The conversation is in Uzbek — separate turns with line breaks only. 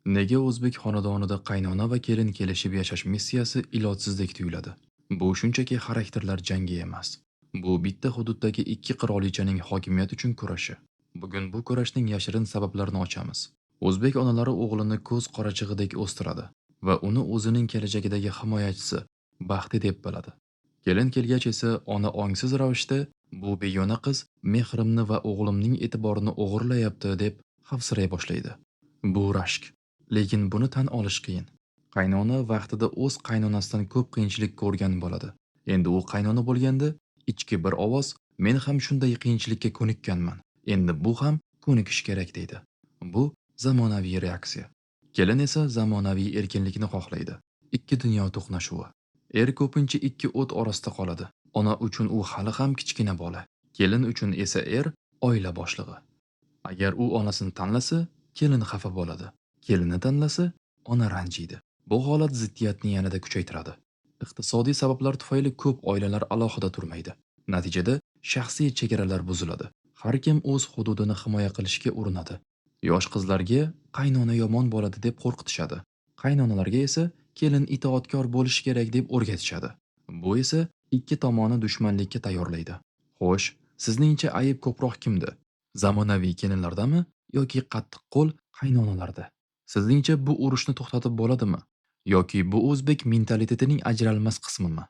Nega o'zbek xonadonida qaynona va kelin kelishib yashash missiyasi ilojsizdek tuyuladi? Bu shunchaki xarakterlar jangi emas. Bu bitta hududdagi ikki qirolichaning hokimiyat uchun kurashi. Bugun bu kurashning yashirin sabablarini ochamiz. O'zbek onalari o'g'lini ko'z qorachig'idek o'stiradi va uni o'zining kelajagidagi himoyachisi, baxti deb biladi. Kelin kelgach esa ona ongsiz ravishda bu begona qiz mehrimni va o'g'limning e'tiborini o'g'irlayapti deb xavfsiray boshlaydi. Bu rashk. Lekin buni tan olish qiyin. Qaynona vaqtida o'z qaynonasidan ko'p qiyinchilik ko'rgan bo'ladi. Endi u qaynona bo'lganda ichki bir ovoz men ham shunday qiyinchilikka ko'nikkanman. Endi bu ham ko'nikish kerak deydi. Bu zamonaviy reaksiya. Kelin esa zamonaviy erkinlikni xohlaydi. Ikki dunyo to'qnashuvi. Er ko'pincha ikki o't orasida qoladi. Ona uchun u hali ham kichkina bola. Kelin uchun esa er oila boshlig'i. Agar u onasini tanlasa, kelin xafa bo'ladi. Kelini tanlasa, ona ranjiydi. Bu holat ziddiyatni yanada kuchaytiradi. Iqtisodiy sabablar tufayli ko'p oilalar alohida turmaydi. Natijada shaxsiy chegaralar buziladi. Har kim o'z hududini himoya qilishga urinadi. Yosh qizlarga qaynona yomon bo'ladi deb qo'rqitishadi. Qaynonalarga esa kelin itoatkor bo'lishi kerak deb o'rgatishadi. Bu esa ikki tomonni dushmanlikka tayyorlaydi. Xo'sh, sizningcha ayb ko'proq kimda? Zamonaviy kelinlardami yoki qattiq qo'l qaynonalarda? Sizningcha bu urushni to'xtatib bo'ladimi? Yoki bu o'zbek mentalitetining ajralmas qismimi?